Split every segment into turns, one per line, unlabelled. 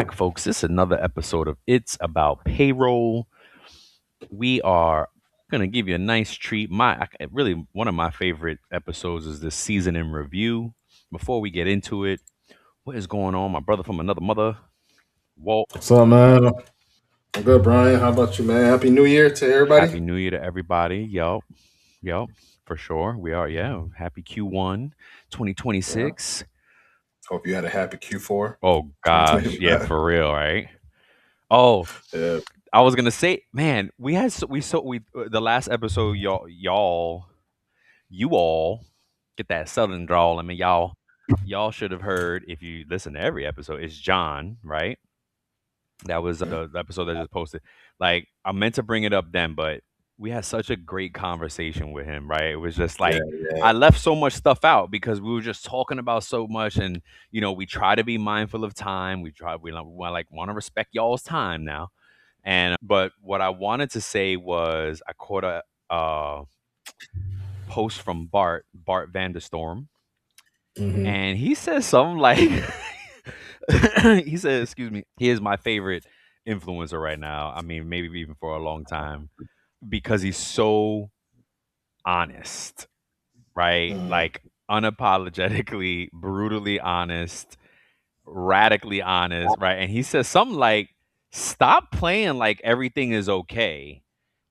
Back, folks. This is another episode of It's About Payroll. We are gonna give you a nice treat. Really one of my favorite episodes is this season in review. Before we get into it, what is going on? My brother from another mother, Walt.
What's up, man? I'm good, Brian. How about you, man? Happy New Year to everybody.
Happy New Year to everybody. Yup, for sure. We are, yeah. Happy Q1
Yeah.
2026.
Hope you had a happy Q4
Oh gosh, yeah,
2025.
for real, right? Oh,
Yeah.
I was gonna say, man, we the last episode, you all get that southern drawl. I mean, y'all should have heard if you listen to every episode. It's John, right? That was the episode that just posted. Like, I meant to bring it up then, but we had such a great conversation with him, right? It was just
Yeah.
like
Yeah.
I left so much stuff out because we were just talking about so much, and we try to be mindful of time. We want to respect y'all's time now, and but what I wanted to say was I caught a post from Bart Vanderstorm,
Hmm.
and he says something like he said, excuse me, he is my favorite influencer right now. I mean, maybe even for a long time because he's so honest, right?
Hmm.
Like unapologetically, brutally honest, radically honest, right? And he says something like, stop playing like everything is okay.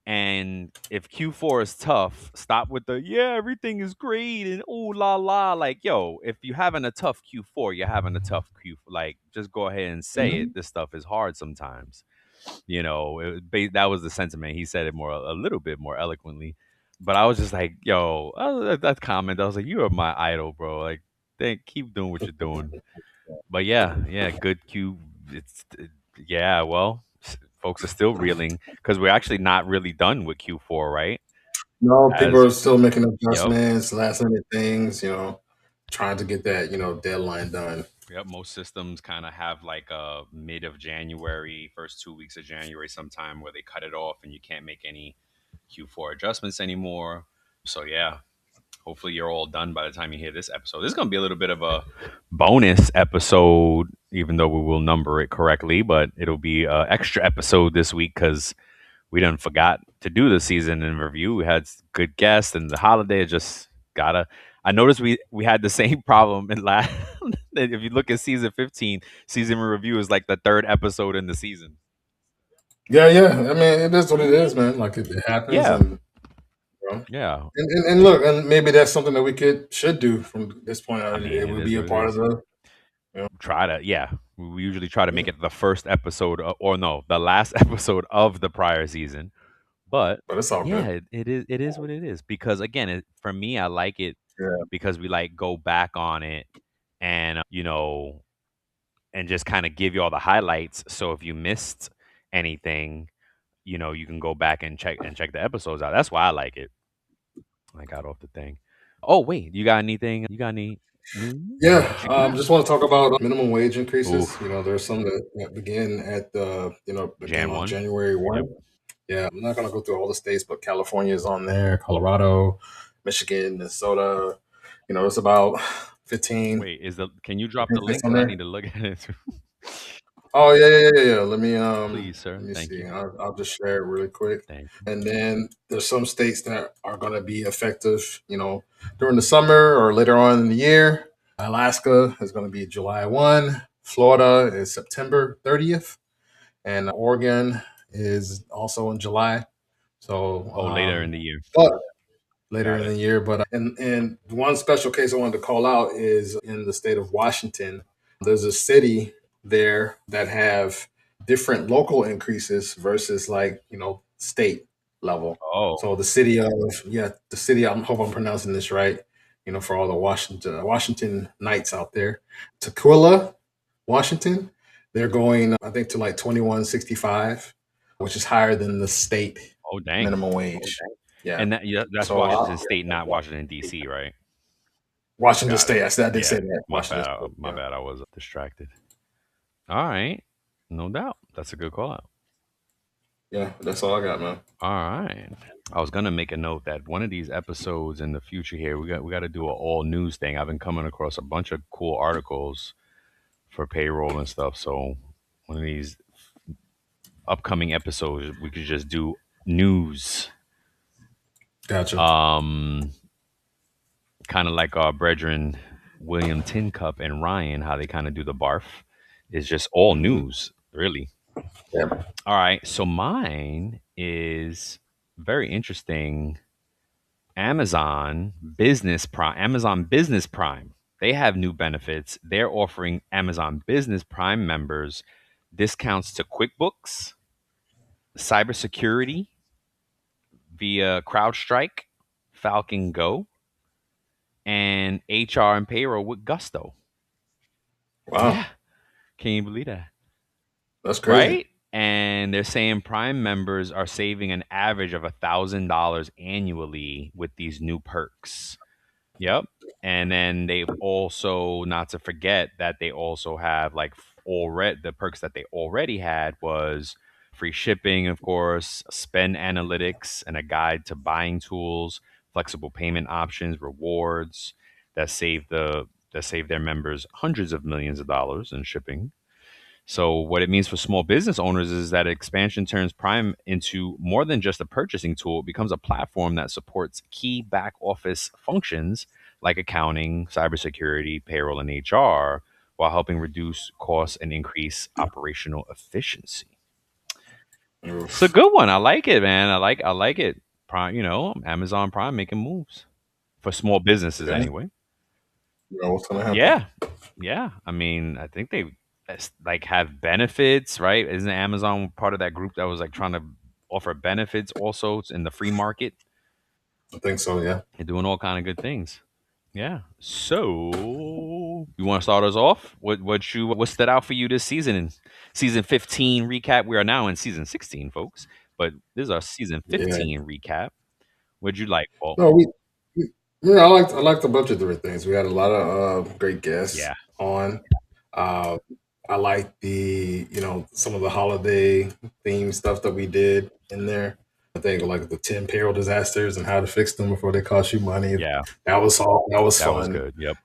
And if Q4 is tough, stop with the yeah, everything is great and ooh la la. Like, yo, if you're having a tough Q4, you're having a tough Q4. Like, just go ahead and say it.
Hmm.
This stuff is hard sometimes. That was the sentiment. He said it a little bit more eloquently, but I was just like, yo, that comment. I was like, you are my idol, bro. Like, keep doing what you're doing. But yeah, good Q. It's yeah. Well, folks are still reeling because we're actually not really done with Q4, right?
No, people
As
are still making
yep,
adjustments, last minute things, trying to get that, deadline done.
yep. Most systems kind of have like a mid of January, first 2 weeks of January, sometime where they cut it off and you can't make any Q4 adjustments anymore. So yeah, hopefully you're all done by the time you hear this episode. This is going to be a little bit of a bonus episode, even though we will number it correctly, but it'll be an extra episode this week because we done forgot to do the season in review. We had good guests, and the holiday just gotta. I noticed we had the same problem in last. If you look at season 15, season in review is like the third episode in the season.
Yeah, yeah. I mean, it is what it is, man. Like it happens,
Yeah,
and you know,
yeah.
and look, and maybe that's something that we should do from this point
I
on.
mean,
It
it
would
is
be a
what it
part of
is.
the, you know,
Try to, yeah. We usually try to
yeah,
make it the first episode, or no, the last episode of the prior season. But
but it's all
yeah,
good.
it is what it is. Because again, for me, I like it
Yeah.
because we like go back on it and and just kind of give you all the highlights. So if you missed anything, you can go back and check the episodes out. That's why I like it. I got off the thing. Oh wait, you got anything? You got any news?
Yeah,
What you got?
just want to talk about minimum wage increases.
Oof,
There's some that begin begin
Jan
on
one.
January
Yep.
1. Yeah, I'm not going to go through all the states, but California is on there, Colorado, Michigan, Minnesota. It's about 15,
Wait, can you drop
15
the
states
link?
on
Because I need
there.
to look at it.
Oh, yeah, yeah, yeah, yeah.
Please,
Let
sir.
me
Thank
see.
you.
I'll just share it really quick.
Thank you.
And then there's some states that are going to be effective, during the summer or later on in the year. Alaska is going to be July 1. Florida is September 30th. And Oregon is also in July. So,
Oh, later in the year.
but later
Got
in
it.
the year. But and one special case I wanted to call out is in the state of Washington. There's a city there that have different local increases versus like state level.
Oh,
So the city of the city. I hope I'm pronouncing this right. For all the Washington Knights out there, Tequila, Washington, they're going I think to like 21.65, which is higher than the state
oh, dang.
minimum wage. Yeah.
And that's
So
Washington State, not Washington D.C., right?
Washington
Got it.
State. I did
Yeah,
say that.
my
Washington
bad.
State.
My
Yeah.
bad. I was distracted. All right, no doubt. That's a good call out.
Yeah. That's all I got, man.
All right. I was gonna make a note that one of these episodes in the future here, we got to do an all news thing. I've been coming across a bunch of cool articles for payroll and stuff, so one of these upcoming episodes, we could just do news.
Gotcha.
Um, Kind of like our brethren William Tincup and Ryan, how they kind of do the barf. It's just all
Hmm.
news, really.
Yeah.
All right, so mine is very interesting. Amazon Business Prime. They have new benefits. They're offering Amazon Business Prime members discounts to QuickBooks, cybersecurity via CrowdStrike, Falcon Go, and HR and payroll with Gusto.
Wow.
Yeah, can you believe that?
That's crazy.
Right? And they're saying Prime members are saving an average of $1,000 annually with these new perks. Yep. And then they've also, not to forget that they also have like already the perks that they already had was free shipping, of course, spend analytics and a guide to buying tools, flexible payment options, rewards that save their members hundreds of millions of dollars in shipping. So, what it means for small business owners is that expansion turns Prime into more than just a purchasing tool. It becomes a platform that supports key back office functions like accounting, cybersecurity, payroll, and HR, while helping reduce costs and increase operational efficiency. It's a
Oof.
good one. I like it, man. I like it. Prime, Amazon Prime making moves for small businesses
Yeah.
anyway.
You know what's gonna happen.
Yeah. Yeah. I mean, I think they like have benefits, right? Isn't Amazon part of that group that was like trying to offer benefits also in the free market?
I think so. Yeah.
They're doing all kind of good things. Yeah. So you want to start us off? What stood out for you this season in season 15 recap? We are now in season 16, folks. But this is our season
Yeah.
15 recap. What'd you like, Paul?
No, we yeah, I liked a bunch of different things. We had a lot of great guests
Yeah.
on. Uh, I like some of the holiday theme stuff that we did in there. I think like the 10 payroll disasters and how to fix them before they cost you money.
Yeah.
That was
That was
fun.
good. Yep.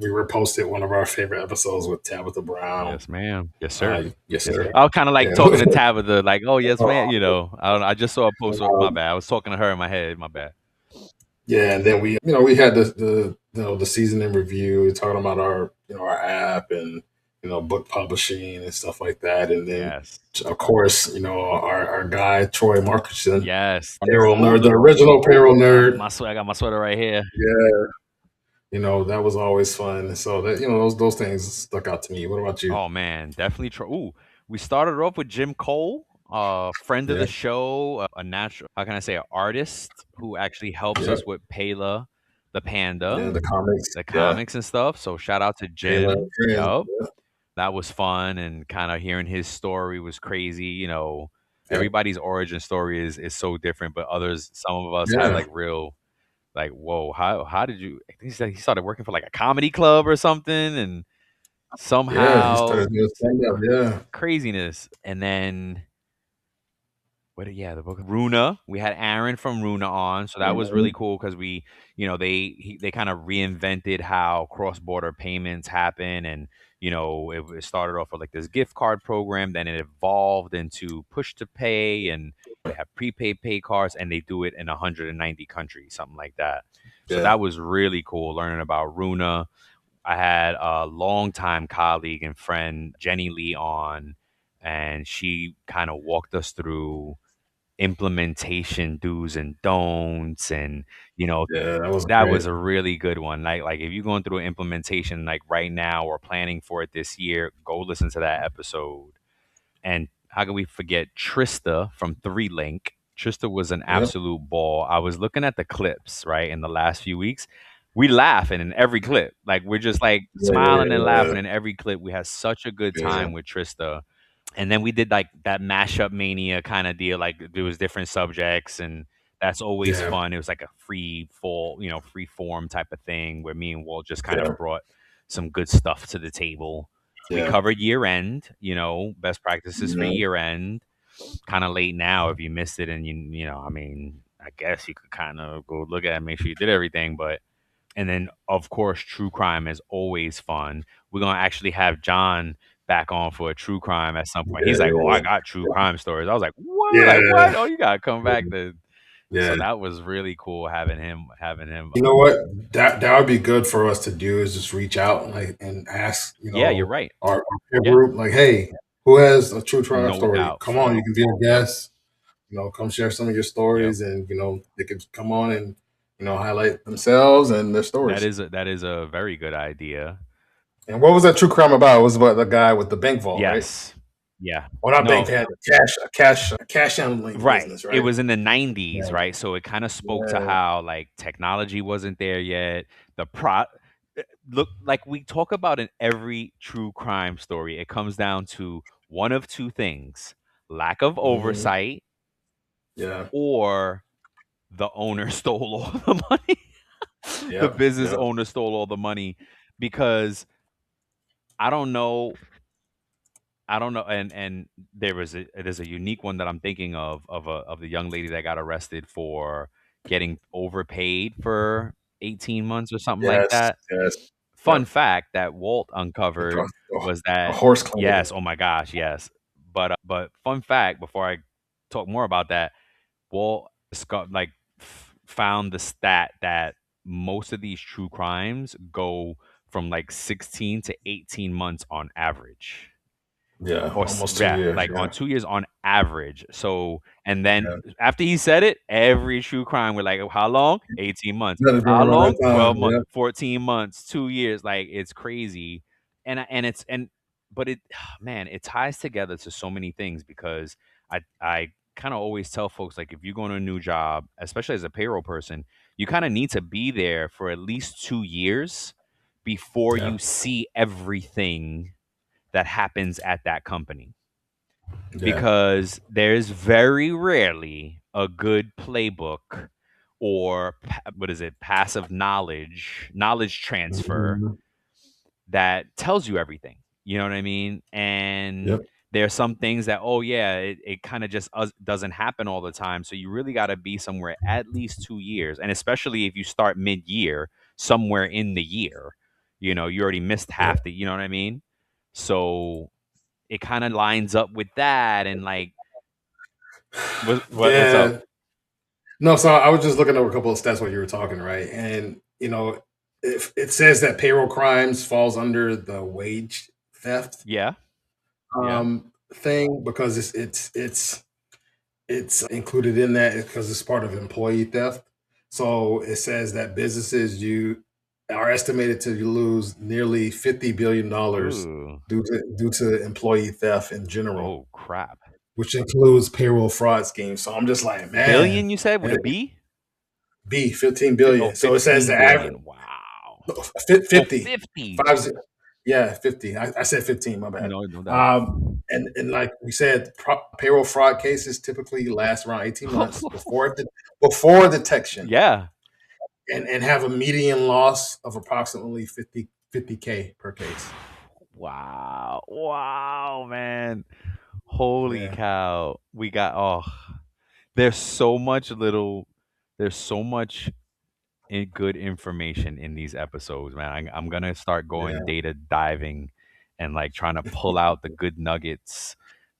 We reposted one of our favorite episodes with Tabitha Brown.
Yes, ma'am. Yes, sir.
Yes,
Yes.
sir.
I was kind of like
Yeah.
talking to Tabitha, like, "Oh, yes, man."
Uh,
I don't know. I just saw a post. My
um,
bad. I was talking to her in my head. My bad.
Yeah, and then we had the season in review, talking about our app and book publishing and stuff like that, and then
Yes.
of course our guy Troy Markerson,
Yes.
payroll nerd, the original payroll nerd.
I got my sweater right here.
Yeah, that was always fun. So that those things stuck out to me. What about you?
Oh man, definitely. Ooh, we started off with Jim Cole, friend of
Yeah,
the show, a natural. How can I say, an artist who actually helps
yeah,
us with Payla, the
yeah.
panda,
The comics,
the
yeah,
comics and stuff. So shout out to
Taylor
Jim.
and
Yup. That was fun, and kind of hearing his story was crazy.
yeah,
Everybody's origin story is so different, but some of us have
yeah,
like real, like, whoa, how did you? I think he said he started working for like a comedy club or something, and
yeah. He
somehow
started doing stand up. Yeah,
craziness, and then the book Runa. We had Aaron from Runa on, so that was
mhm,
really cool because they kind of reinvented how cross border payments happen, and it started off with like this gift card program, then it evolved into push to pay, and they have prepaid pay cards, and they do it in 190 countries, something like that. So
yeah,
that was really cool learning about Runa. I had a longtime colleague and friend, Jenny Lee, on, and she kind of walked us through implementation do's and don'ts, and
yeah. That was
that
great.
was a really good one. Like if you're going through an implementation like right now or planning for it this year, go listen to that episode. And how can we forget Trista from Three Link? Trista was an
Yep.
absolute ball. I was looking at the clips, right, in the last few weeks. We laughing in every clip. Like we're just like
Yeah,
smiling and
yeah,
laughing in every clip. We had such a good
yeah,
time with Trista. And then we did like that mashup mania kind of deal. Like there was different subjects, and that's always
yeah,
fun. It was like a free form type of thing where me and Walt just kind of
yeah,
brought some good stuff to the table. We
yeah,
covered year end, best practices for
yeah,
year end. Kind of late now if you missed it, and I mean, I guess you could kind of go look at it, and make sure you did everything. But and then of course, true crime is always fun. We're gonna actually have John back on for a true crime at some point. He's like, "Oh, I
Yeah,
got true crime stories." I was like, "What? Like
yeah,
what? Oh, you gotta come back to."
yeah.
So that was really cool having him.
You know what? That would be good for us to do is just reach out and like and ask,
Yeah, you're right.
our peer
Yeah,
group, like, hey, who has a true crime
no
story?
doubt.
Come on, you can be a guest. Come share some of your
Yep.
stories, and they could come on and highlight themselves and their
That
stories.
is that is a very good idea.
And what was that true crime about? It was about the guy with the bank vault, right?
Yes. Yeah.
Well, not bank,
No.
had a cash handling
Right.
business,
It
right?
was in the 90s,
Yeah,
right? So it kind of spoke to
yeah,
how like technology wasn't there yet. The pro look like we talk about in every true crime story, it comes down to one of two things: lack of
hmm
oversight
yeah,
or the owner stole all the money. The
yep,
business
yep,
owner stole all the money because I don't know I don't know, and there's a unique one that I'm thinking of the young lady that got arrested for getting overpaid for 18 months or something like
yes,
that.
yes,
Fun
yep.
fact that Walt
Like
uncovered was
a
that
horse claim.
yes, oh my gosh, yes. But fun fact before I talk more about that, Walt found the stat that most of these true crimes go from like 16 to 18 months on average
Yeah,
or
almost 2
yeah,
years.
like
Yeah,
on 2 years on average. So, and then
yeah.
after he said it, every true crime we're like, how long? 18 months.
That has been
How
around that
long?
time.
12 months,
Yeah,
14 months, 2 years. Like it's crazy. And it's, but it, man, it ties together to so many things because I kind of always tell folks, like, if you go to a new job, especially as a payroll person, you kind of need to be there for at least 2 years before
yeah,
you see everything that happens at that company
yeah.
because there's very rarely a good playbook or what is it passive knowledge transfer
Mhm.
that tells you everything, you know what I mean? And
Yep,
there are some things that, oh yeah, it kind of just doesn't happen all the time, so you really got to be somewhere at least 2 years, and especially if you start mid-year somewhere in the year, you already missed
yep.
half the, you know what I mean? So it kind of lines up with that and like what's up?
Yeah. No, so I was just looking over a couple of stats while you were talking, right? And it says that payroll crimes falls under the wage theft
Yeah, yeah.
thing because it's included in that because it's part of employee theft. So it says that businesses you are estimated to lose nearly $50 billion
Ooh.
due to employee theft in general,
Oh crap.
which includes payroll fraud schemes. So I'm just like, man,
Billion you said with
and
a B?
B 15
Oh,
billion. So it says
15
the average
billion. Wow. Oh,
50
50.
5 yeah 50. I said 15. My bad.
No doubt.
And like we said, payroll fraud cases typically last around 18 months before detection
Yeah.
and have a median loss of approximately 50K per case.
Wow. Wow, man. Holy
Yeah,
cow. We got there's so much little there's so much good information in these episodes, man. I'm gonna start going
yeah,
data diving and like trying to pull out the good nuggets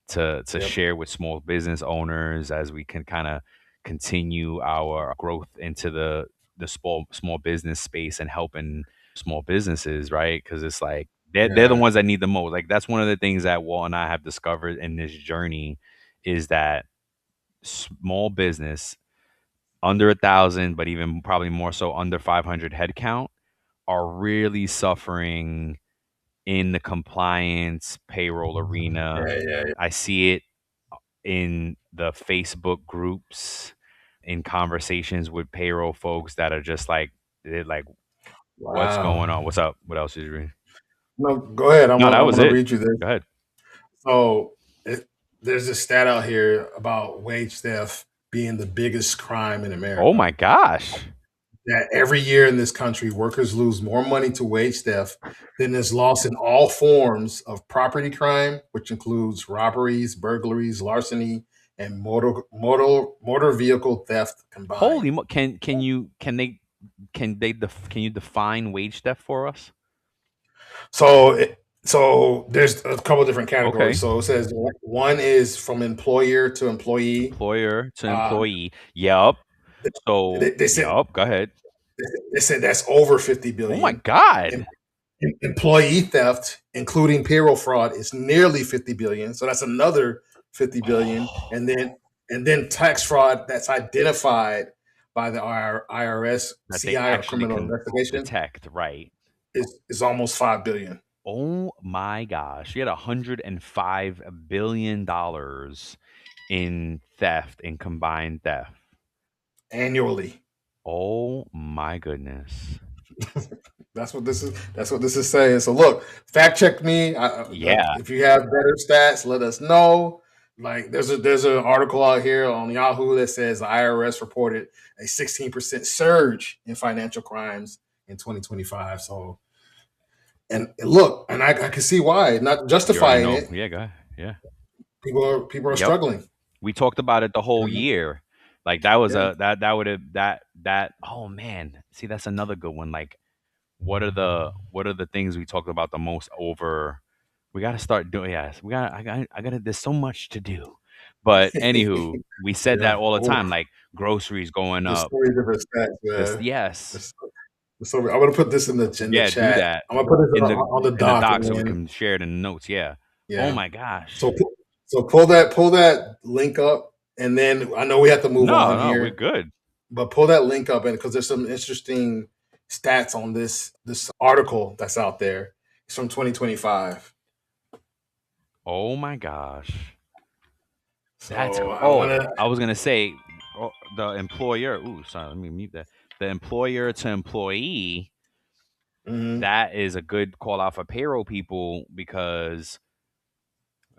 to
yep,
share with small business owners as we can kind of continue our growth into the small business space and helping small businesses, right? Because it's like they're the
yeah,
ones that need the most. Like that's one of the things that Walt and I have discovered in this journey is that small business under 1,000, but even probably more so under 500 headcount, are really suffering in the compliance payroll arena.
yeah, yeah, yeah.
I see it in the Facebook groups, in conversations with payroll folks that are just like, they're like, what's
Wow.
going on? What's up? What else is you reading?
No, go ahead.
No, that
I'm
was
gonna
it.
read you this.
Go ahead.
So there's a stat out here about wage theft being the biggest crime in
Oh my
America.
gosh.
That every year in this country, workers lose more money to wage theft than is lost in all forms of property crime, which includes robberies, burglaries, larceny, and motor vehicle theft
Holy
combined.
can you define wage theft for us?
So So there's a couple of different categories.
Okay.
So it says one is from employer to employee.
Employer to
Uh,
employee. Yep.
they,
So,
they said
yep. Go ahead.
they said that's over 50
Oh my
billion.
God.
Employee theft, including payroll fraud, is nearly 50 billion. So that's another 50 billion. And then tax fraud that's identified by the IRS
That they
CI or
actually
criminal
can
investigation
detect, right?
is almost 5 billion
Oh my gosh. You had $105 billion in theft, in combined theft.
annually.
Oh my goodness.
That's what this is saying. So look, fact check me.
Yeah,
If you have better stats, let us know. Like there's an article out here on Yahoo that says the IRS reported a 16% surge in financial crimes in 2025. So and look, and I can see why. Not
you already
justifying
know.
it.
Yeah, go ahead. Yeah.
People are
Yep.
struggling.
We talked about it the whole
You know?
year. Like that was
Yeah.
a that would have that oh man. See, that's another good one. Like what are the things we talked about the most over, we got to start doing, yes, I got to, there's so much to do. But anywho, we said
Yeah.
that all the
Oh,
time, like groceries going
there's
up.
so many different stats,
This,
man.
yes.
There's So I'm gonna put this in the
Yeah, do
chat.
that
I'm gonna put this
in the
on the
in the
doc,
doc
and
so we
then
can share it in the notes. Yeah. Oh
yeah.
my gosh.
So so pull that link up, and then I know we have to move
No,
on
no, we're
here,
good.
but pull that link up, and because there's some interesting stats on this article that's out there. It's from 2025.
Oh my gosh.
So I
Oh,
wanna.
I was gonna say, oh, the employer. Ooh, sorry, let me mute that. The employer to employee,
Mhm,
that is a good call out for payroll people, because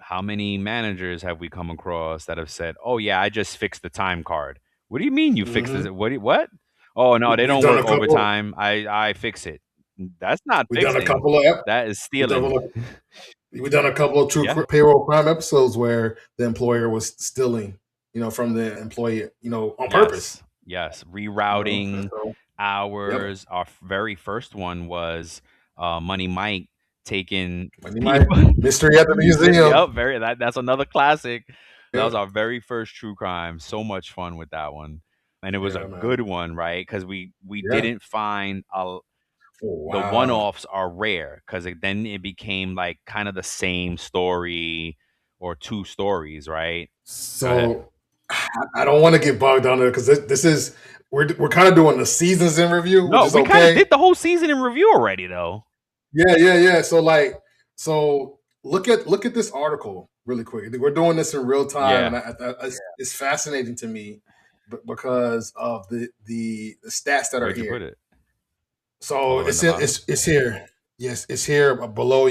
how many managers have we come across that have said, "Oh yeah, I just fixed the time card." What do you mean you fixed
mhm.
it? What? Oh no, they
We've
don't
done
work
a couple.
overtime. I fix it. That's not
We've done a
fixing.
couple of.
That is
We've done
stealing.
a, we've done a couple of true
Yeah.
payroll crime episodes where the employer was stealing, from the employee, on purpose.
Yes. Yes. Rerouting
So, yep.
hours. Our very first one was Money Mike taking
Money Mike,
people.
mystery at the museum.
Yep, that's another classic. That was
Yeah,
our very first true crime. So much fun with that one. And it was a
yeah, man.
good one, right? Because we
Yeah.
didn't find
Oh,
the
wow.
one-offs are rare, because then it became like kind of the same story or two stories, right? Go ahead.
So I don't want to get bogged down there because this is we're kind of doing the seasons in review, which
No,
is
we kind of
okay.
did the whole season in review already, though.
Yeah, yeah, yeah. So look at this article really quick. We're doing this in real time,
Yeah.
and it's fascinating to me, because of the stats that are
Where'd you put
here.
it?
So
Oh, in
it's
the
in,
bottom.
it's here. Yes, it's here below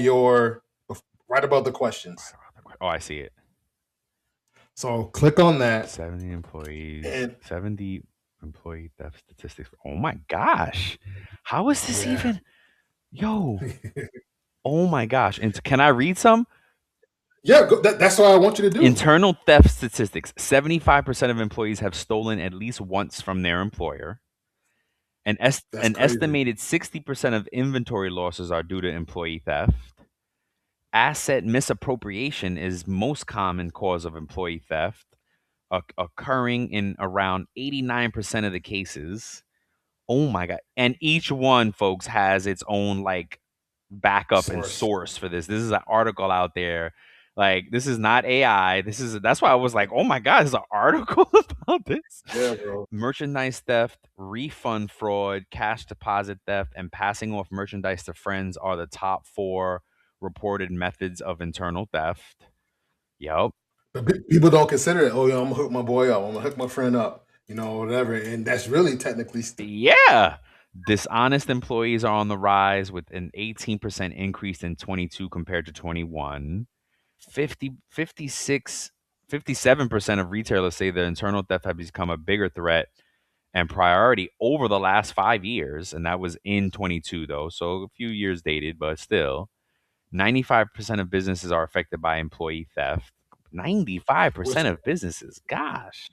right above the questions.
Oh, I see it.
So click on that,
70 employees,
and
70 employee theft statistics. Oh my gosh. How is this
yeah,
even? Yo. Oh my gosh. And can I read some?
yeah. That's what I want you to do.
Internal theft statistics. 75% of employees have stolen at least once from their employer.
That's
An
crazy.
estimated 60% of inventory losses are due to employee theft. Asset misappropriation is most common cause of employee theft, occurring in around 89% of the cases. Oh my god. And each one, folks, has its own like backup and
Source.
source for this. This is an article out there. Like, this is not AI. That's why I was like, "Oh my god, there's an article about this."
Yeah, bro.
Merchandise theft, refund fraud, cash deposit theft, and passing off merchandise to friends are the top 4 reported methods of internal theft. Yep.
But people don't consider it. Oh, yeah, I'm gonna hook my boy up. I'm gonna hook my friend up. Whatever. And that's really technically.
Yeah. Dishonest employees are on the rise, with an 18% increase in 22 compared to 21. 57% of retailers say that internal theft has become a bigger threat and priority over the last 5 years. And that was in 22, though. So a few years dated, but still. 95% of businesses are affected by employee theft.
Which
95% of businesses. Gosh.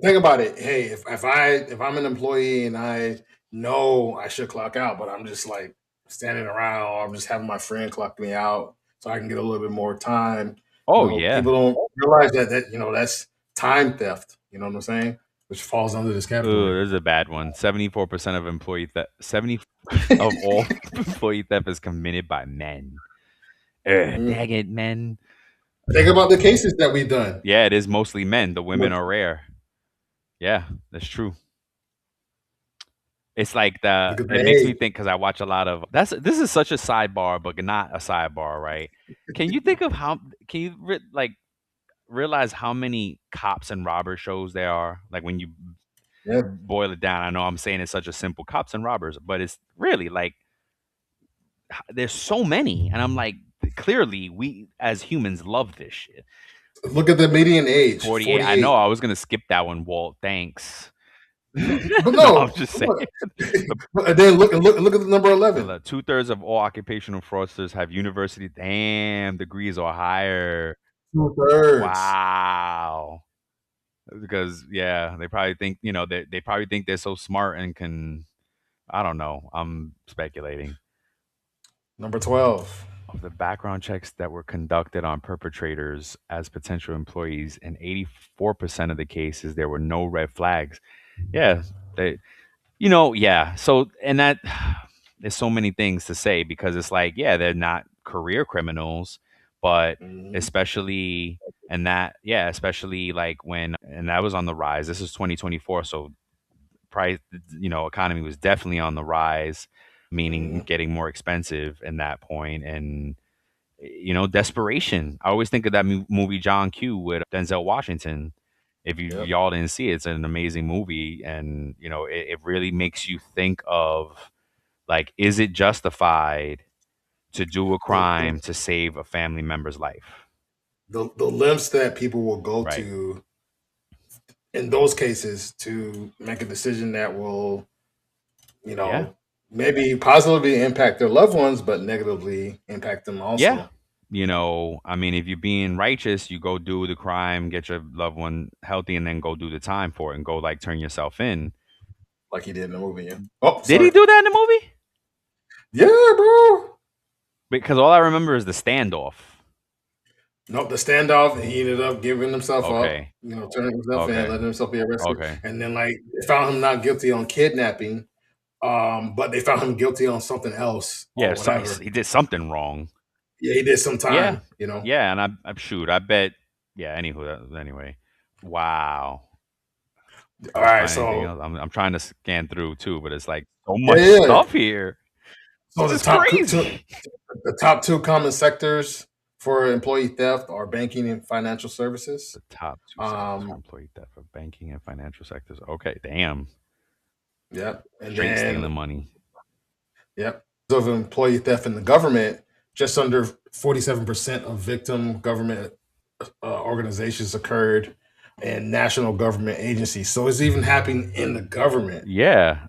think about it. Hey, if I'm an employee and I know I should clock out, but I'm just like standing around, or I'm just having my friend clock me out. so I can get a little bit more time.
Oh yeah.
People don't realize that that's time theft. You know what I'm saying? Which falls under this
Ooh,
category.
there's a bad one. 74% of employee theft. 70 of all employee theft is committed by men. Ugh,
Mm.
dang it, men.
Think about the cases that we've done.
Yeah, it is mostly men. The women
Look,
are rare. Yeah, that's true. It's like the
look at the
it makes me
age.
think because I watch a lot of this is such a sidebar, but not a sidebar, right? Can you think of how can you like realize how many cops and robber shows there are? Like when you
Yeah.
boil it down, I know I'm saying it's such a simple cops and robbers, but it's really like there's so many, and I'm like, clearly we as humans love this shit.
Look at the median age,
48. I know
48.
I was gonna skip that one, Walt. Thanks.
But
No, I'm
no,
just saying.
look. And then look at the number 11.
2/3 of all occupational fraudsters have university damn degrees or higher.
Two-thirds.
Wow. Because yeah, they probably think they probably think they're so smart and can. I don't know. I'm speculating.
Number 12.
Of the background checks that were conducted on perpetrators as potential employees, in 84% of the cases, there were no red flags. Yeah, they, yeah. So, and that, there's so many things to say because it's like, yeah, they're not career criminals, but
Mhm.
especially, and that, yeah, especially like and that was on the rise. This is 2024. So, price, economy was definitely on the rise, meaning
Mhm.
getting more expensive in that point. And, desperation. I always think of that movie John Q with Denzel Washington. If
Yep.
y'all didn't see it, it's an amazing movie, and it really makes you think of like, is it justified to do a
The, the
crime to save a family member's life?
the lengths that people will go
Right?
to in those cases to make a decision that will, you
Yeah,
know, maybe positively impact their loved ones, but negatively impact them
yeah.
also.
I mean, if you're being righteous, you go do the crime, get your loved one healthy, and then go do the time for it, and go like turn yourself in.
Like he did in the movie. Yeah. Oh,
Did he
sorry.
do that in the movie?
Yeah, bro.
Because all I remember is the standoff.
Nope, the standoff, he ended up giving himself up,
Okay.
turning himself in,
Okay.
letting himself be arrested.
Okay.
And then, like, they found him not guilty on kidnapping, but they found him guilty on something else
Yeah,
or
so
whatever.
he did something wrong.
Yeah, he did some
Yeah.
time.
Yeah, and I shoot, I bet yeah, anyway. Wow.
All
You
right,
find anything
so
else? I'm trying to scan through too, but it's like so
yeah,
much
yeah, yeah.
stuff here.
So
This is crazy.
the top two common sectors for employee theft are banking and financial services.
The top two sectors for
Um,
employee theft of banking and financial sectors. Okay, damn.
yep, and
Straight
then
stealing money.
yep, of employee theft in the government, just under 47% of victim government organizations occurred in national government agencies. So it's even happening in the government.
Yeah.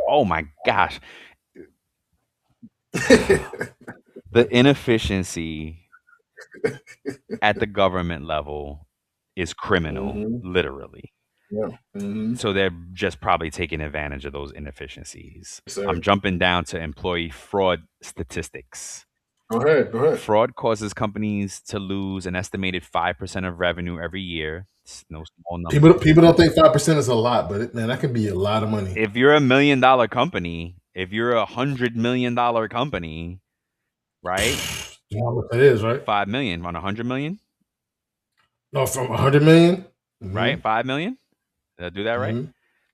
Oh my gosh. The inefficiency at the government level is criminal,
hmm
literally.
Yeah.
So they're just probably taking advantage of those inefficiencies.
Sir.
I'm jumping down to employee fraud statistics.
Go ahead. Go ahead.
Fraud causes companies to lose an estimated 5% of revenue every year. It's no small number.
People don't think 5% is a lot, but man, that could be a lot of money.
If you're $1 million company, if you're $100 million company, right?
You know how much that is, right?
5 million on 100 million,
No, from 100 million.
right?
Mm-hmm.
5 million. Did I do that right?
Mm-hmm.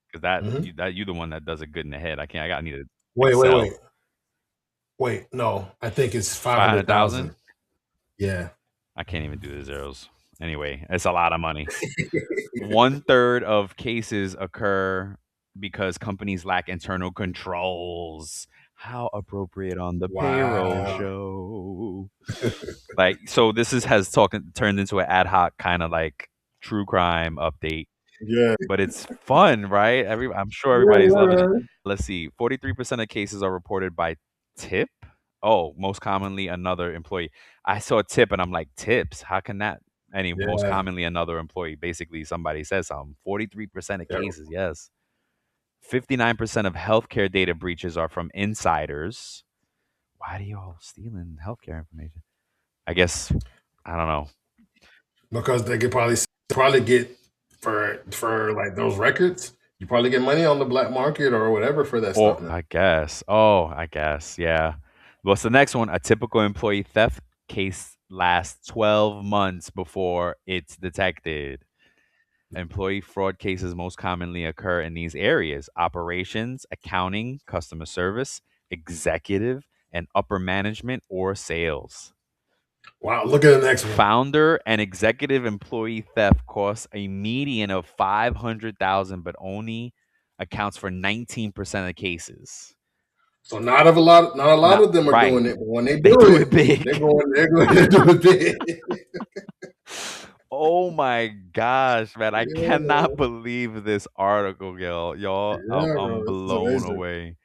Because that
Mm-hmm.
you that you the one that does it good in the head. I can't. I got need to
Wait, wait, wait,
Excel.
wait. No, I think it's five
Five
hundred
hundred
thousand.
thousand.
Yeah.
I can't even do the zeros. Anyway, it's a lot of money. 1/3 of cases occur because companies lack internal controls. How appropriate on the payroll
Wow.
show. Like, so this has turned into an ad hoc kind of like true crime update,
Yeah.
but it's fun, right? I'm sure
Yeah,
everybody's loving it.
yeah.
Let's see. 43% of cases are reported by tip. Oh, most commonly another employee. I saw tip and I'm like, tips? How can that? Most
Yeah.
commonly another employee. Basically, somebody says something. 43% of
Yeah.
cases, yes. 59% of healthcare data breaches are from insiders. Why do y'all stealing healthcare information? I guess I don't know.
because they could probably get for like those records. You probably get money on the black market or whatever for that
Or
stuff now.
I guess. Oh, I guess. Yeah. What's the next one? A typical employee theft case lasts 12 months before it's detected. Employee fraud cases most commonly occur in these areas: operations, accounting, customer service, executive, and upper management or sales.
Wow, look at the next one.
Founder and executive employee theft costs a median of 500,000 but only accounts for 19% of the cases.
So not a lot
Not
of them are
right.
doing it, but when they
They
do
do
it,
it big.
they're doing it big.
Oh my gosh, man. I cannot
Yeah,
believe this article, y'all.
yeah,
I'm
bro, this is
blown
amazing.
away.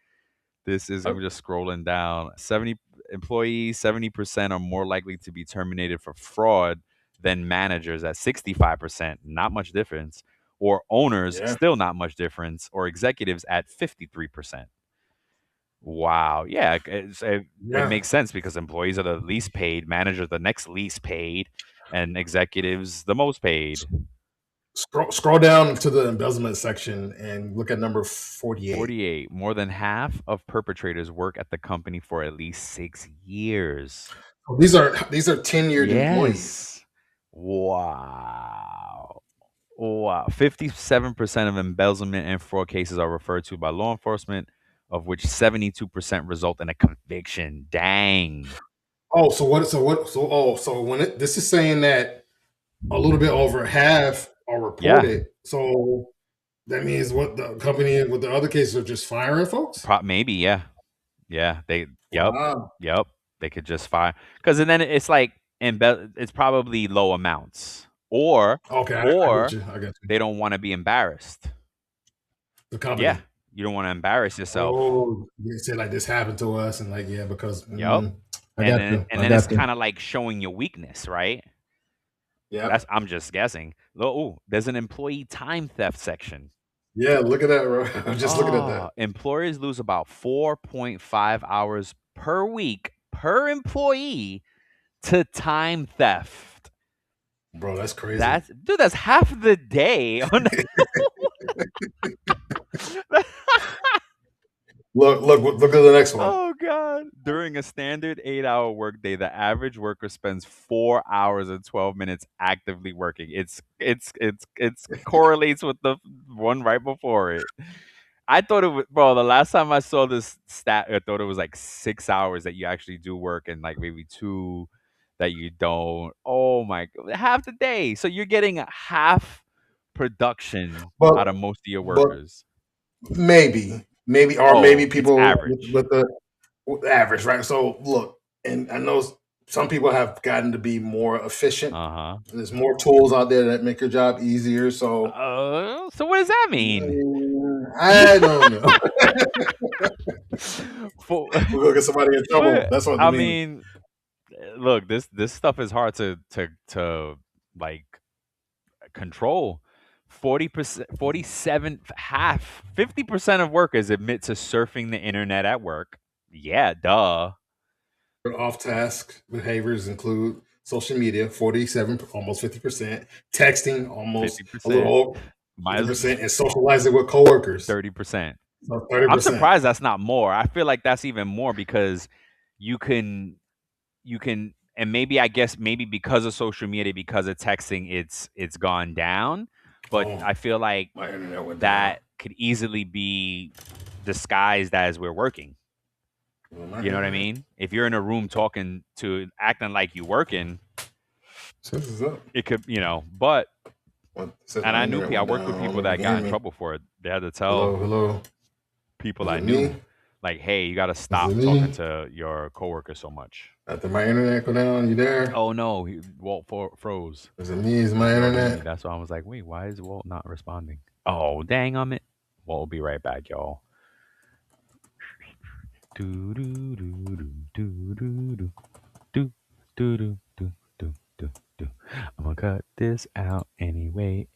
This is I'm just scrolling down. 70 employees, 70% are more likely to be terminated for fraud than managers at 65%, not much difference, or owners,
Yeah,
still not much difference, or executives at 53%. Wow. Yeah, it
yeah.
makes sense because employees are the least paid, managers the next least paid, and executives the most paid.
Scroll down to the embezzlement section and look at number 48.
48. More than half of perpetrators work at the company for at least 6 years.
So these are tenured employees.
Yes. Wow. Wow. 57% of embezzlement and fraud cases are referred to by law enforcement, of which 72% result in a conviction. Dang.
Oh, so when this is saying that a little bit over half are
Yeah.
reported. So that means what the company with the other cases are just firing folks?
Maybe. Yeah. Yeah. Yep.
Wow.
Yep. They could just fire. Because then it's like, it's probably low amounts.
Okay, I get
Or
you. I get you.
they don't want to be embarrassed.
The
Yeah.
company.
You don't want to embarrass yourself.
Oh, they say like this happened to us, and like yeah, because
Yep.
I got you.
And
I
then it's
got you.
kind of like showing your weakness, right?
Yep.
I'm just guessing. Oh, there's an employee time theft section.
Yeah. Look at that, bro. I'm just looking at that,
Oh, employers lose about 4.5 hours per week per employee to time theft.
bro. That's crazy.
That's half the day on
Look at the next one.
Oh god. During a standard 8-hour workday, the average worker spends 4 hours and 12 minutes actively working. It's correlates with the one right before it. I thought it was, bro, the last time I saw this stat, I thought it was like 6 hours that you actually do work and like maybe two that you don't. Oh my god. Half the day. So you're getting a half production
But
out of most of your
but
workers.
maybe, or maybe
Oh, it's
people
average.
with the average, right? So look, and I know some people have gotten to be more efficient.
Uh-huh.
There's more tools out there that make your job easier. So
So what does that mean?
I don't know.
For,
We're gonna get somebody in trouble.
but
That's what I
I
mean.
mean, look, this stuff is hard to like control. 40%, 47, half, 50% of workers admit to surfing the internet at work. Yeah, duh.
Off task behaviors include social media, 47, almost 50%, texting, almost a little
50%.
over
Might as
50%, and socializing with coworkers.
30%.
So
I'm
30%.
surprised that's not more. I feel like that's even more because you can and maybe I guess maybe because of social media, because of texting, it's gone down. But
Oh,
I feel like
my internet went down.
that could easily be disguised as we're working.
Well, my
You know what I
internet
mean? If you're in a room talking to acting like you working,
says it's up.
it could, but
What it says
and
my
I knew
internet
people I
went
worked
down. I
with
don't
people
know if you
that
can
got
hear
in
me.
trouble for it. They had to tell
Hello, hello.
people
Is
I
it
knew,
me?
like, hey, you got to
Is it
stop talking
me?
to your coworker so much.
Did my internet go down? You there?
Oh no, Walt froze.
Is it me? Is my
It was me.
internet?
That's why I was like, wait, why is Walt not responding? Oh, dang on it. Walt will be right back, y'all. Do do do do do do do do do do do do do do. I'm gonna cut this out anyway.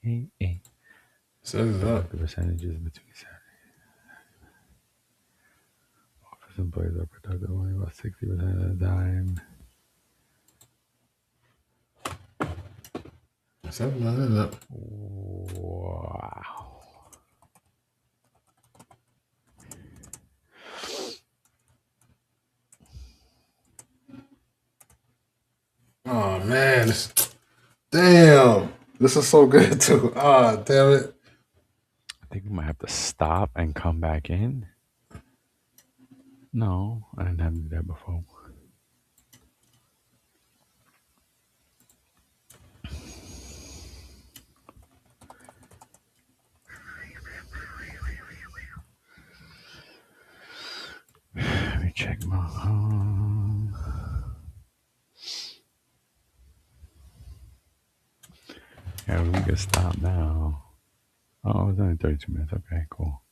Says it's up.
The percentages between office employees are productive only about 60% of the time. Wow.
Oh man, damn, this is so good too. Ah, damn it.
I think we might have to stop and come back in. No, I didn't have to do that before. Let me check my phone. Yeah, we can stop now. Oh, it's only 32 minutes. Okay, cool.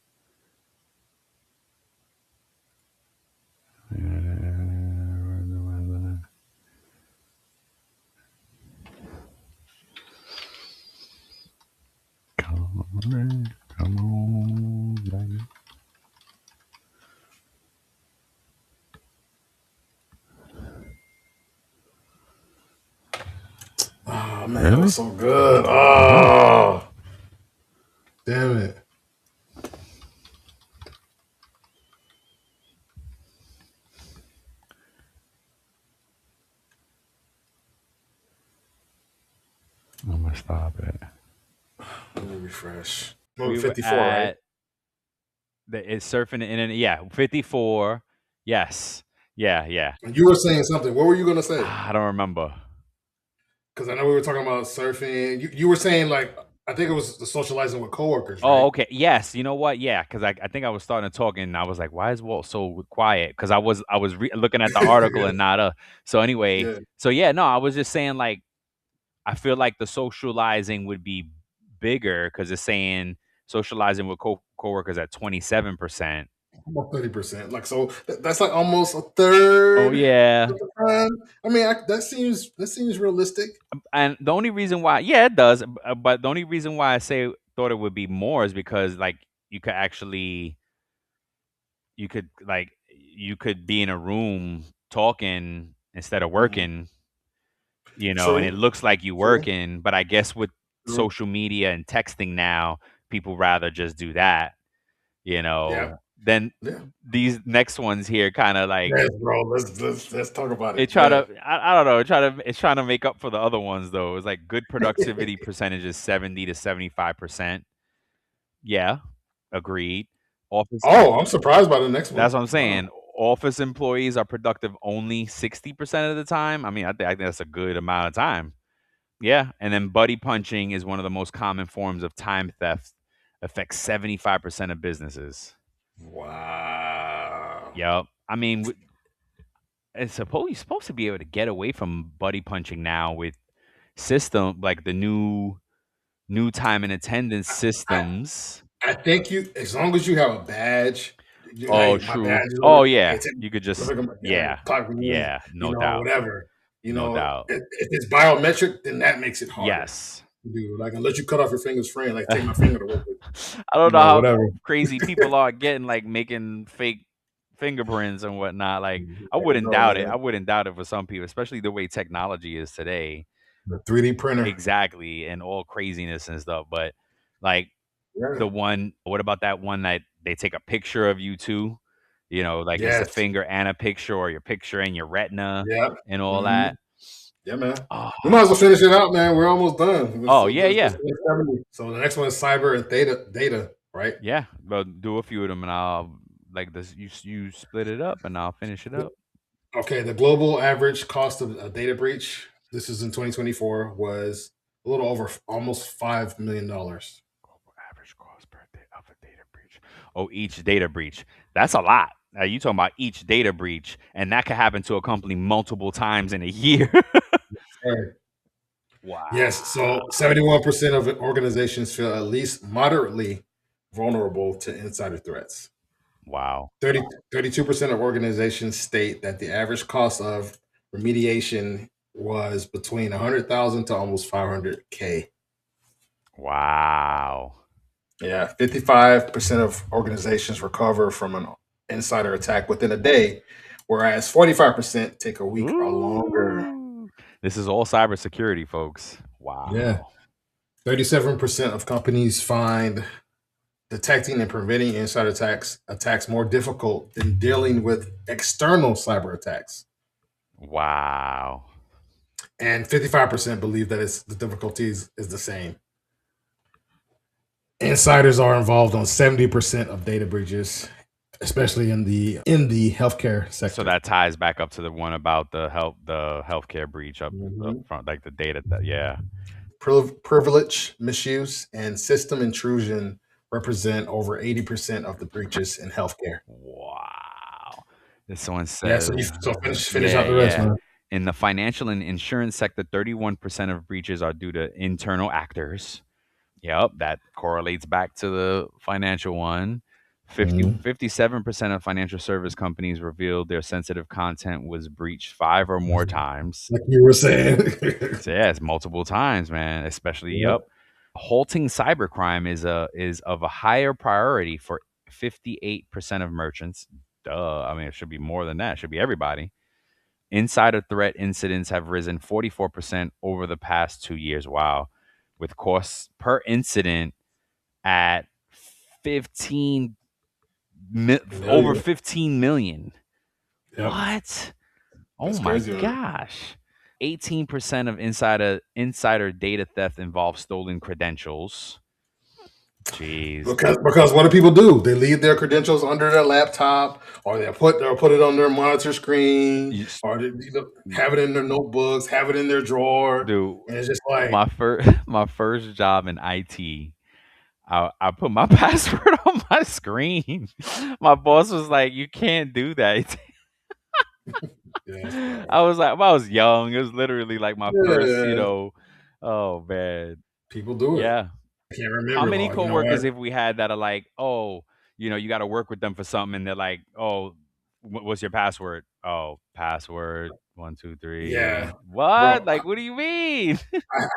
Come on, come on, baby.
Oh man, that was
Really?
so good.
Uh-huh.
Oh, damn it.
I'm gonna stop it.
Let me refresh. Number
We were
54, right?
at it's surfing the internet. Yeah, 54. Yes. Yeah, yeah.
And you were saying something. What were you gonna say?
I don't remember.
Because I know we were talking about surfing. You were saying like I think it was the socializing with coworkers,
Oh,
right?
okay. Yes. You know what? Yeah, because I think I was starting to talk and I was like, why is Walt so quiet? Because I was looking at the article and
Yes.
not so anyway.
Yeah.
So yeah, no, I was just saying like I feel like the socializing would be bigger because it's saying socializing with coworkers at 27%.
Almost 30%. Like so that's like almost a third
Oh
of
yeah.
the time. I mean, that seems realistic.
And the only reason why, yeah, it does, but the only reason why I say thought it would be more is because like you could actually, you could be in a room talking instead of
Mhm.
working, and it
True.
looks like you
True.
working. But I guess with
True.
social media and texting now, people rather just do that,
Yeah.
Then
Yeah.
these next ones here kind of like
Yes, bro. Let's talk about it.
it try
Yeah.
to I don't know, it's trying to make up for the other ones though. It's like good productivity percentage is 70 to 75%. Yeah, agreed. Office
Oh, I'm surprised by the next one.
That's what I'm
Wow.
saying. Office employees are productive only 60% of the time. I mean, I think that's a good amount of time. Yeah, and then buddy punching is one of the most common forms of time theft. Affects 75% of businesses.
Wow.
Yep. I mean, you're supposed to be able to get away from buddy punching now with system like the new time and attendance
I,
systems.
I think you, as long as you have a badge,
Oh,
hey, my
true.
badge is
Oh
over. Hey,
yeah,
take,
you could just
look at my, yeah,
yeah,
clock me in,
yeah, no doubt,
whatever.
no doubt.
If it's biometric, then that makes it harder
Yes.
to do. Like, unless you cut off your fingers free, like take my finger to work with,
I don't know how
whatever.
crazy people are getting like making fake fingerprints and whatnot. Like
You
I
never
wouldn't
know,
doubt it.
man.
I wouldn't doubt it for some people, especially the way technology is today.
The 3D printer.
Exactly, and all craziness and stuff. But like
Yeah.
the one, what about that one that they take a picture of you too? Like it's a
Yes.
finger and a picture, or your picture and your retina
Yeah.
and all
hmm
that.
Yeah, man.
Oh,
We might as well finish it out, man. We're almost done.
oh yeah,
Let's
yeah,
finish 70. So the next one is cyber and data, right?
yeah. But do a few of them, and I'll like this. You split it up, and I'll finish it up.
Okay, the global average cost of a data breach, this is in 2024, was a little over almost $5 million.
Global average cost per day of a data breach. Oh, each data breach. That's a lot. You talking about each data breach, and that could happen to a company multiple times in a year.
Right. Yes,
Wow.
so 71% of organizations feel at least moderately vulnerable to insider threats.
Wow.
32% of organizations state that the average cost of remediation was between 100,000 to almost 500K.
Wow.
Yeah, 55% of organizations recover from an insider attack within a day, whereas 45% take a week or longer.
Ooh. This is all cybersecurity, folks.
Yeah.
Wow.
37% of companies find detecting and preventing insider attacks more difficult than dealing with external cyber attacks.
Wow.
And 55% believe that the difficulties is the same. Insiders are involved on 70% of data breaches, especially in the healthcare
So
sector.
that ties back up to the one about the healthcare breach up
Mhm.
front, like the data that yeah.
Privilege misuse and system intrusion represent over 80% of the breaches in healthcare.
Wow. This one
Yeah,
says,
so finish
yeah,
out the rest,
yeah.
man.
In the financial and insurance sector, 31% of breaches are due to internal actors. Yep, that correlates back to the financial one. 57% of financial service companies revealed their sensitive content was breached 5 or more times.
Like you were saying.
So yeah, it's multiple times, man. Especially,
Yep.
yep. Halting cybercrime is of a higher priority for 58% of merchants. Duh. I mean, it should be more than that. It should be everybody. Insider threat incidents have risen 44% over the past 2 years. Wow. With costs per incident at 15 over
Million.
15 million.
Yep.
What? Oh
That's
my
crazy, man.
gosh. 18% of insider data theft involves stolen credentials. Jeez.
Because what do people do? They leave their credentials under their laptop, or they'll put it on their monitor screen,
You s-
or have it in their notebooks, have it in their drawer,
Dude,
and it's just like,
my first job in IT, I put my password on my screen. My boss was like, "You can't do that."
yeah, that's wild.
I was like, I was young. It was literally like my first,
Yeah,
oh man.
people do it.
Yeah.
I can't
How
remember
many
though. You know what?
coworkers have we had that are like, "Oh, you got to work with them for something," and they're like, "Oh, what's your password?" "Oh, password 1 2 3."
Yeah,
What?
bro.
Like, what do you mean?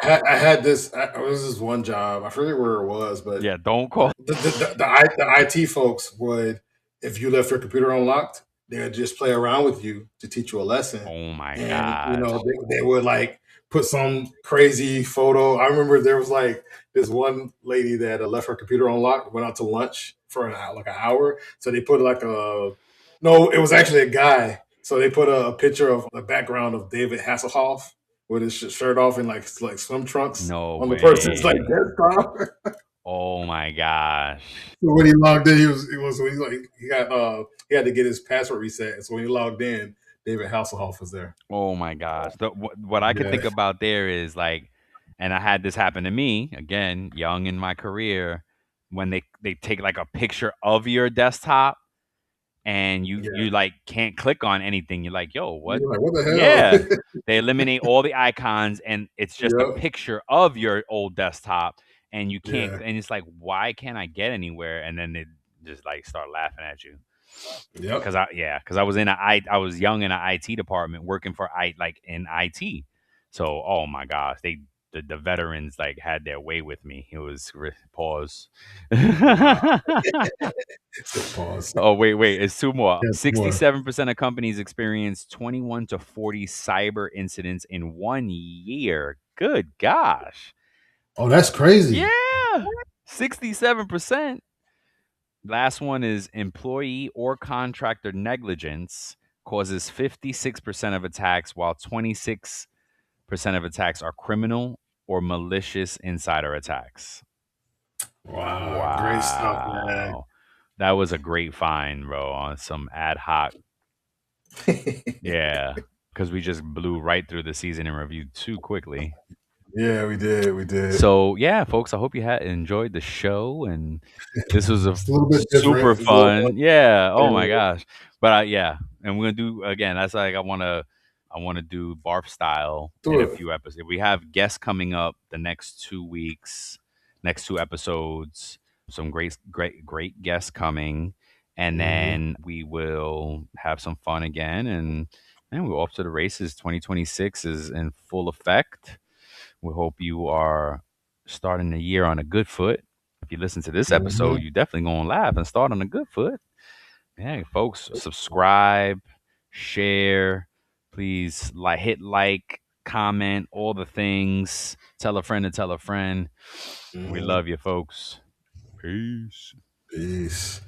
I had this. It was this one job. I forget where it was, but
Yeah, don't call.
the IT folks would, if you left your computer unlocked, they would just play around with you to teach you a lesson.
Oh my
And,
gosh.
they would like put some crazy photo. I remember there was like this one lady that left her computer unlocked, went out to lunch for like an hour. So they put like no, it was actually a guy. So they put a picture of the background of David Hasselhoff with his shirt off and like swim trunks
No
on the person's like
way.
desktop.
Oh my gosh.
So when he logged in, he had to get his password reset. And so when he logged in, David Hasselhoff was there.
Oh my gosh. What I could
Yeah,
think about there is like, and I had this happen to me again, young in my career, when they take like a picture of your desktop and you
yeah.
like can't click on anything. You're like, yo, what?
You're like, what the
Yeah.
hell?
They eliminate all the icons and it's just a
Yep.
picture of your old desktop and you can't
Yeah.
and it's like, why can't I get anywhere? And then they just like start laughing at you.
Yep.
Cause I was I was young in an IT department working for like in IT. So oh my gosh, the veterans like had their way with me. It was pause.
Wow. Pause.
Oh, wait. It's two more.
Yes, more.
67% of companies experience 21 to 40 cyber incidents in 1 year. Good gosh.
Oh, that's crazy.
Yeah. 67%. Last one is employee or contractor negligence causes 56% of attacks, while 26% of attacks are criminal or malicious insider attacks.
Wow. Great stuff, man.
Wow. That was a great find, bro, on some ad hoc. Yeah, because we just blew right through the season in review too quickly.
Yeah, we did. We did.
So yeah, folks, I hope you had enjoyed the show, and this was a
It's a little bit different.
super
It's a little
fun. Yeah. Oh my
more.
gosh. But yeah, and we're gonna do again. That's like I want to do barf style in
Do
a
it.
few episodes. We have guests coming up the next 2 weeks, next two episodes. Some great guests coming, and
Hmm.
then we will have some fun again, and we're off to the races. 2026 is in full effect. We hope you are starting the year on a good foot. If you listen to this episode,
Hmm.
you definitely gonna laugh and start on a good foot. Yeah, folks, subscribe, share, please hit like, comment, all the things. Tell a friend to tell a friend. We
Mhm.
love you, folks. Peace.
Peace.